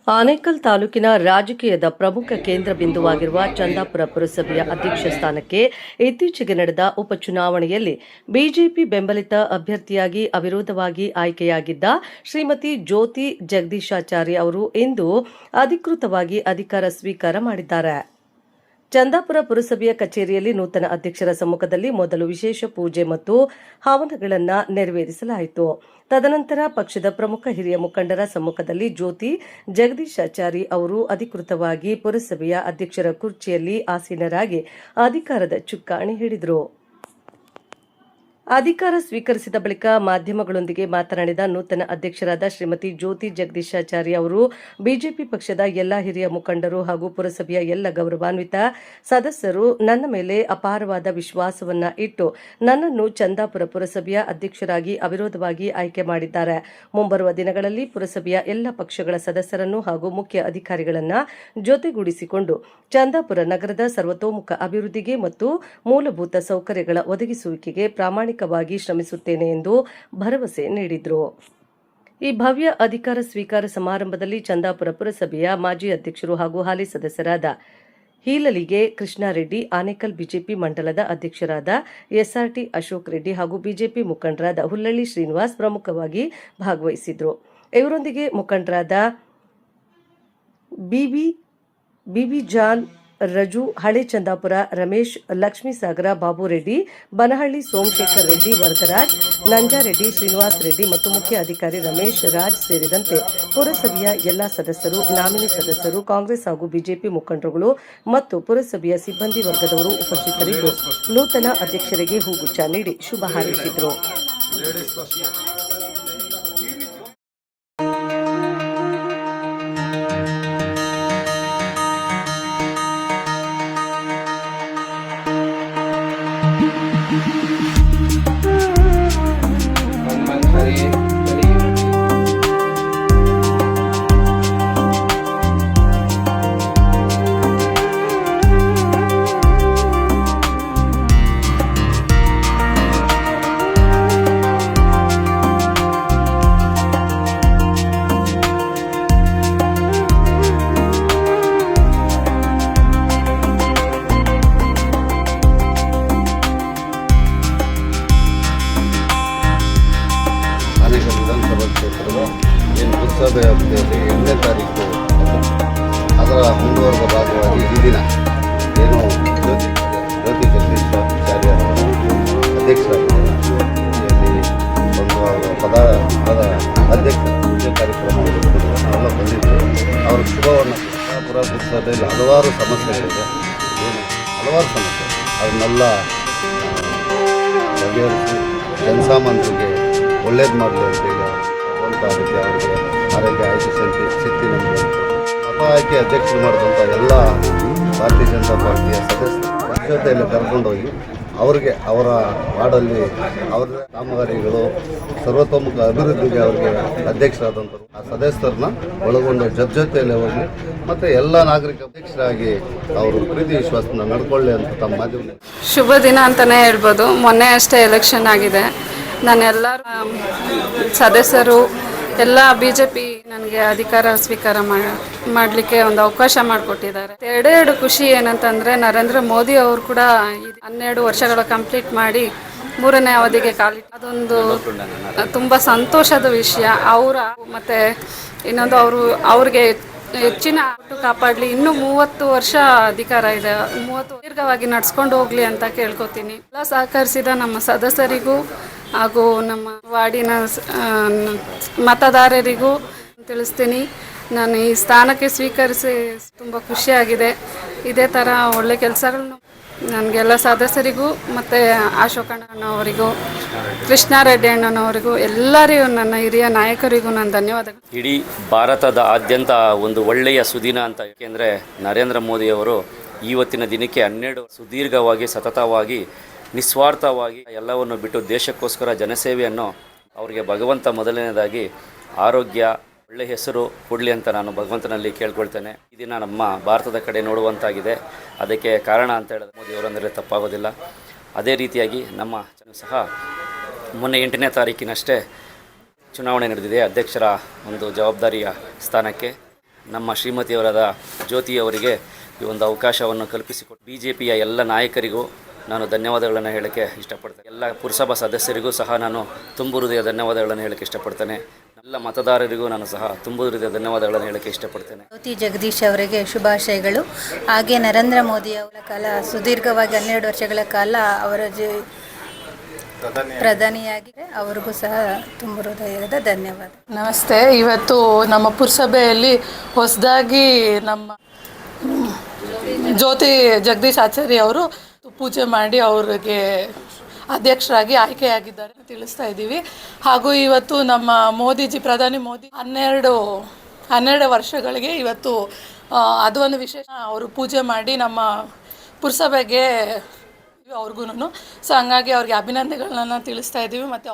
ಆನೇಕಲ್ ತಾಲೂಕಿನ ರಾಜಕೀಯದ ಪ್ರಮುಖ ಕೇಂದ್ರ ಬಿಂದುವಾಗಿರುವ ಚಂದಾಪುರ ಪುರಸಭೆಯ ಅಧ್ಯಕ್ಷ ಸ್ಥಾನಕ್ಕೆ ಇತ್ತೀಚೆಗೆ ನಡೆದ ಉಪಚುನಾವಣೆಯಲ್ಲಿ ಬಿಜೆಪಿ ಬೆಂಬಲಿತ ಅಭ್ಯರ್ಥಿಯಾಗಿ ಅವಿರೋಧವಾಗಿ ಆಯ್ಕೆಯಾಗಿದ್ದ ಶ್ರೀಮತಿ ಜ್ಯೋತಿ ಜಗದೀಶಾಚಾರಿ ಅವರು ಇಂದು ಅಧಿಕೃತವಾಗಿ ಅಧಿಕಾರ ಸ್ವೀಕಾರ ಮಾಡಿದ್ದಾರೆ. ಚಂದಾಪುರ ಪುರಸಭೆಯ ಕಚೇರಿಯಲ್ಲಿ ನೂತನ ಅಧ್ಯಕ್ಷರ ಸಮ್ಮುಖದಲ್ಲಿ ಮೊದಲು ವಿಶೇಷ ಪೂಜೆ ಮತ್ತು ಹವನಗಳನ್ನು ನೆರವೇರಿಸಲಾಯಿತು. ತದನಂತರ ಪಕ್ಷದ ಪ್ರಮುಖ ಹಿರಿಯ ಮುಖಂಡರ ಸಮ್ಮುಖದಲ್ಲಿ ಜ್ಯೋತಿ ಜಗದೀಶಾಚಾರಿ ಅವರು ಅಧಿಕೃತವಾಗಿ ಪುರಸಭೆಯ ಅಧ್ಯಕ್ಷರ ಕುರ್ಚಿಯಲ್ಲಿ ಆಸೀನರಾಗಿ ಅಧಿಕಾರದ ಚುಕ್ಕಾಣಿ ಹಿಡಿದರು. ಅಧಿಕಾರ ಸ್ವೀಕರಿಸಿದ ಬಳಿಕ ಮಾಧ್ಯಮಗಳೊಂದಿಗೆ ಮಾತನಾಡಿದ ನೂತನ ಅಧ್ಯಕ್ಷರಾದ ಶ್ರೀಮತಿ ಜ್ಯೋತಿ ಜಗದೀಶಾಚಾರಿ ಅವರು, ಬಿಜೆಪಿ ಪಕ್ಷದ ಎಲ್ಲ ಹಿರಿಯ ಮುಖಂಡರು ಹಾಗೂ ಪುರಸಭೆಯ ಎಲ್ಲ ಗೌರವಾನ್ವಿತ ಸದಸ್ಯರು ನನ್ನ ಮೇಲೆ ಅಪಾರವಾದ ವಿಶ್ವಾಸವನ್ನ ಇಟ್ಟು ನನ್ನನ್ನು ಚಂದಾಪುರ ಪುರಸಭೆಯ ಅಧ್ಯಕ್ಷರಾಗಿ ಅವಿರೋಧವಾಗಿ ಆಯ್ಕೆ ಮಾಡಿದ್ದಾರೆ. ಮುಂಬರುವ ದಿನಗಳಲ್ಲಿ ಪುರಸಭೆಯ ಎಲ್ಲ ಪಕ್ಷಗಳ ಸದಸ್ಯರನ್ನು ಹಾಗೂ ಮುಖ್ಯ ಅಧಿಕಾರಿಗಳನ್ನು ಜೊತೆಗೂಡಿಸಿಕೊಂಡು ಚಂದಾಪುರ ನಗರದ ಸರ್ವತೋಮುಖ ಅಭಿವೃದ್ಧಿಗೆ ಮತ್ತು ಮೂಲಭೂತ ಸೌಕರ್ಯಗಳ ಒದಗಿಸುವಿಕೆಗೆ ಪ್ರಾಮಾಣಿಕವಾಗಿ ಶ್ರಮಿಸುತ್ತೇನೆ ಎಂದು ಭರವಸೆ ನೀಡಿದರು. ಈ ಭವ್ಯ ಅಧಿಕಾರ ಸ್ವೀಕಾರ ಸಮಾರಂಭದಲ್ಲಿ ಚಂದಾಪುರ ಪುರಸಭೆಯ ಮಾಜಿ ಅಧ್ಯಕ್ಷರು ಹಾಗೂ ಹಾಲಿ ಸದಸ್ಯರಾದ ಹೀಲಲಿಗೆ ಕೃಷ್ಣಾರೆಡ್ಡಿ, ಆನೇಕಲ್ ಬಿಜೆಪಿ ಮಂಡಲದ ಅಧ್ಯಕ್ಷರಾದ ಎಸ್ಆರ್ಟಿ ಅಶೋಕ್ ರೆಡ್ಡಿ ಹಾಗೂ ಬಿಜೆಪಿ ಮುಖಂಡರಾದ ಹುಲ್ಲಳ್ಳಿ ಶ್ರೀನಿವಾಸ್ ಪ್ರಮುಖವಾಗಿ ಭಾಗವಹಿಸಿದ್ರು. ಇವರೊಂದಿಗೆ ಮುಖಂಡರಾದ ಬಿಬಿ ಜಾನ್, ರಜು, ಹಳೆ ಚಂದಾಪುರ ರಮೇಶ್, ಲಕ್ಷ್ಮೀಸಾಗರ ಬಾಬು ರೆಡ್ಡಿ, ಬನಹಳ್ಳಿ ಸೋಮಶೇಖರ್ ರೆಡ್ಡಿ, ವರದರಾಜ್, ನಂಜಾರೆಡ್ಡಿ, ಶ್ರೀನಿವಾಸ್ ರೆಡ್ಡಿ ಮತ್ತು ಮುಖ್ಯ ಅಧಿಕಾರಿ ರಮೇಶ್ ರಾಜ್ ಸೇರಿದಂತೆ ಪುರಸಭೆಯ ಎಲ್ಲಾ ಸದಸ್ಯರು, ನಾಮಿನಿ ಸದಸ್ಯರು, ಕಾಂಗ್ರೆಸ್ ಹಾಗೂ ಬಿಜೆಪಿ ಮುಖಂಡರುಗಳು ಮತ್ತು ಪುರಸಭೆಯ ಸಿಬ್ಬಂದಿ ವರ್ಗದವರು ಉಪಸ್ಥಿತರಿದ್ದು ನೂತನ ಅಧ್ಯಕ್ಷರಿಗೆ ಹೂಗುಚ್ಛ ನೀಡಿ ಶುಭ ಹಾರೈಸಿದರು. ಏನು ಪುರಸಭೆ ವ್ಯಾಪ್ತಿಯಲ್ಲಿ 8ನೇ ತಾರೀಕು ಅದರ ಮುಂದುವರೆದ ಭಾಗವಾಗಿ ಈ ದಿನ ಏನು ಜ್ಯೋತಿ ಜಗದೀಶಾಚಾರ್ಯ ಅಧ್ಯಕ್ಷರಾಗಿದ್ದಾರೆ. ಒಂದು ಪದ ಅಧ್ಯಕ್ಷ ಪೂಜೆ ಕಾರ್ಯಕ್ರಮಗಳು ನಾವೆಲ್ಲ ಬಂದಿದ್ದೇವೆ. ಅವರ ಶುಭವನ್ನು ಚಂದಾಪುರ ಪುರಸಭೆಯಲ್ಲಿ ಹಲವಾರು ಸಮಸ್ಯೆಗಳಿದೆ, ಹಲವಾರು ಸಮಸ್ಯೆ ಅದನ್ನೆಲ್ಲ ಬಗೆಹರಿಸಿ ಜನಸಾಮಾನ್ಯರಿಗೆ ಒಳ್ಳೇದು ಮಾಡಲಿ ಅಂತೇಳಿ ಆಗುತ್ತೆ. ಅವರಿಗೆ ಆರೋಗ್ಯ ಆಯ್ಕೆ ಶಕ್ತಿ ನಮಗೆ ಮತ ಆಯ್ಕೆ ಅಧ್ಯಕ್ಷರು ಮಾಡಿದಂಥ ಎಲ್ಲ ಭಾರತೀಯ ಜನತಾ ಪಾರ್ಟಿಯ ಸದಸ್ಯರ ಜೊತೆಯಲ್ಲಿ ಕರ್ಕೊಂಡೋಗಿ ಅವರಿಗೆ ಅವರ ವಾರ್ಡಲ್ಲಿ ಅವರ ಕಾಮಗಾರಿಗಳು ಸರ್ವತೋಮುಖ ಅಭಿವೃದ್ಧಿಗೆ ಅವರಿಗೆ ಅಧ್ಯಕ್ಷರಾದಂಥವ್ರು ಆ ಸದಸ್ಯರನ್ನ ಒಳಗೊಂಡು ಜೊತೆಯಲ್ಲಿ ಹೋಗಿ ಮತ್ತು ಎಲ್ಲ ನಾಗರಿಕ ಅಧ್ಯಕ್ಷರಾಗಿ ಅವರು ಪ್ರೀತಿ ವಿಶ್ವಾಸನ ನಡ್ಕೊಳ್ಳಿ ಅಂತ ತಮ್ಮ ಮಾಧ್ಯಮ ಶುಭ ದಿನ ಅಂತಲೇ ಹೇಳ್ಬೋದು. ಮೊನ್ನೆ ಅಷ್ಟೇ ಎಲೆಕ್ಷನ್ ಆಗಿದೆ. ನಾನೆಲ್ಲರೂ ಸದಸ್ಯರು ಎಲ್ಲ ಬಿಜೆಪಿ ನನಗೆ ಅಧಿಕಾರ ಸ್ವೀಕಾರ ಮಾಡಲಿಕ್ಕೆ ಒಂದು ಅವಕಾಶ ಮಾಡಿಕೊಟ್ಟಿದ್ದಾರೆ. ಎರಡೆರಡು ಖುಷಿ ಏನಂತಂದರೆ, ನರೇಂದ್ರ ಮೋದಿ ಅವರು ಕೂಡ 12 ವರ್ಷಗಳ ಕಂಪ್ಲೀಟ್ ಮಾಡಿ 3ನೇ ಅವಧಿಗೆ ಕಾಲಿಟ್ಟು ಅದೊಂದು ತುಂಬ ಸಂತೋಷದ ವಿಷಯ. ಮತ್ತು ಇನ್ನೊಂದು ಅವ್ರಿಗೆ ಹೆಚ್ಚಿನ ಕಾಪಾಡಲಿ. ಇನ್ನೂ 30 ವರ್ಷ ಅಧಿಕಾರ ಇದೆ, 30 ದೀರ್ಘವಾಗಿ ನಡ್ಸ್ಕೊಂಡು ಹೋಗಲಿ ಅಂತ ಕೇಳ್ಕೊತೀನಿ. ಎಲ್ಲ ಸಹಕರಿಸಿದ ನಮ್ಮ ಸದಸ್ಯರಿಗೂ ಹಾಗೂ ನಮ್ಮ ವಾರ್ಡಿನ ಮತದಾರರಿಗೂ ತಿಳಿಸ್ತೀನಿ. ನಾನು ಈ ಸ್ಥಾನಕ್ಕೆ ಸ್ವೀಕರಿಸಿ ತುಂಬ ಖುಷಿಯಾಗಿದೆ. ಇದೇ ಥರ ಒಳ್ಳೆ ಕೆಲಸಗಳನ್ನು ನನಗೆಲ್ಲ ಸದಸ್ಯರಿಗೂ ಮತ್ತು ಅಶೋಕ್ ಅಣ್ಣನವರಿಗೂ, ಕೃಷ್ಣಾರೆಡ್ಡಿ ಅಣ್ಣನವರಿಗೂ, ಎಲ್ಲರಿಗೂ ನನ್ನ ಹಿರಿಯ ನಾಯಕರಿಗೂ ನಾನು ಧನ್ಯವಾದಗಳು. ಇಡೀ ಭಾರತದ ಆದ್ಯಂತ ಒಂದು ಒಳ್ಳೆಯ ಸುದಿನ ಅಂತ. ಏಕೆಂದರೆ ನರೇಂದ್ರ ಮೋದಿಯವರು ಇವತ್ತಿನ ದಿನಕ್ಕೆ 12 ಸುದೀರ್ಘವಾಗಿ ಸತತವಾಗಿ ನಿಸ್ವಾರ್ಥವಾಗಿ ಎಲ್ಲವನ್ನು ಬಿಟ್ಟು ದೇಶಕ್ಕೋಸ್ಕರ ಜನಸೇವೆಯನ್ನು ಅವರಿಗೆ ಭಗವಂತ ಮೊದಲನೇದಾಗಿ ಆರೋಗ್ಯ ಒಳ್ಳೆಯ ಹೆಸರು ಕೊಡಲಿ ಅಂತ ನಾನು ಭಗವಂತನಲ್ಲಿ ಕೇಳ್ಕೊಳ್ತೇನೆ. ಈ ದಿನ ನಮ್ಮ ಭಾರತದ ಕಡೆ ನೋಡುವಂತಾಗಿದೆ. ಅದಕ್ಕೆ ಕಾರಣ ಅಂತ ಹೇಳಿದ್ರೆ ಮೋದಿಯವರಂದರೆ ತಪ್ಪಾಗೋದಿಲ್ಲ. ಅದೇ ರೀತಿಯಾಗಿ ನಮ್ಮ ಸಹ ಮೊನ್ನೆ 8ನೇ ತಾರೀಕಿನಷ್ಟೇ ಚುನಾವಣೆ ನಡೆದಿದೆ ಅಧ್ಯಕ್ಷರ ಒಂದು ಜವಾಬ್ದಾರಿಯ ಸ್ಥಾನಕ್ಕೆ. ನಮ್ಮ ಶ್ರೀಮತಿಯವರಾದ ಜ್ಯೋತಿಯವರಿಗೆ ಈ ಒಂದು ಅವಕಾಶವನ್ನು ಕಲ್ಪಿಸಿಕೊಟ್ಟು BJPಯ ಎಲ್ಲ ನಾಯಕರಿಗೂ ನಾನು ಧನ್ಯವಾದಗಳನ್ನು ಹೇಳೋಕ್ಕೆ ಇಷ್ಟಪಡ್ತೇನೆ. ಎಲ್ಲ ಪುರಸಭಾ ಸದಸ್ಯರಿಗೂ ಸಹ ನಾನು ತುಂಬು ಹೃದಯ ಧನ್ಯವಾದಗಳನ್ನು ಹೇಳೋಕ್ಕೆ ಇಷ್ಟಪಡ್ತೇನೆ. ಎಲ್ಲ ಮತದಾರರಿಗೂ ನಾನು ಸಹ ತುಂಬು ಹೃದಯ ಧನ್ಯವಾದಗಳನ್ನು ಹೇಳೋಕ್ಕೆ ಇಷ್ಟಪಡ್ತೇನೆ. ಜ್ಯೋತಿ ಜಗದೀಶ್ ಅವರಿಗೆ ಶುಭಾಶಯಗಳು. ಹಾಗೆ ನರೇಂದ್ರ ಮೋದಿ ಅವರ ಕಾಲ ಸುದೀರ್ಘವಾಗಿ 12 ವರ್ಷಗಳ ಕಾಲ ಅವರ ಪ್ರಧಾನಿಯಾಗಿ ಅವ್ರಿಗೂ ಸಹ ತುಂಬ ಹೃದಯದ ಧನ್ಯವಾದ. ನಮಸ್ತೆ. ಇವತ್ತು ನಮ್ಮ ಪುರಸಭೆಯಲ್ಲಿ ಹೊಸದಾಗಿ ನಮ್ಮ ಜ್ಯೋತಿ ಜಗದೀಶ್ ಆಚಾರ್ಯ ಅವರು ಪೂಜೆ ಮಾಡಿ ಅವರಿಗೆ ಅಧ್ಯಕ್ಷರಾಗಿ ಆಯ್ಕೆಯಾಗಿದ್ದಾರೆ ತಿಳಿಸ್ತಾ ಇದ್ದೀವಿ. ಹಾಗೂ ಇವತ್ತು ನಮ್ಮ ಪ್ರಧಾನಿ ಮೋದಿ 12 ವರ್ಷಗಳಿಗೆ ಇವತ್ತು ಅದು ಒಂದು ವಿಶೇಷ. ಅವರು ಪೂಜೆ ಮಾಡಿ ನಮ್ಮ ಪುರಸಭೆಗೆ ಅವ್ರಿಗೂ ಸೊ ಹಂಗಾಗಿ ಅವ್ರಿಗೆ ಅಭಿನಂದನೆಗಳನ್ನ ತಿಳಿಸ್ತಾ ಇದ್ದೀವಿ. ಮತ್ತು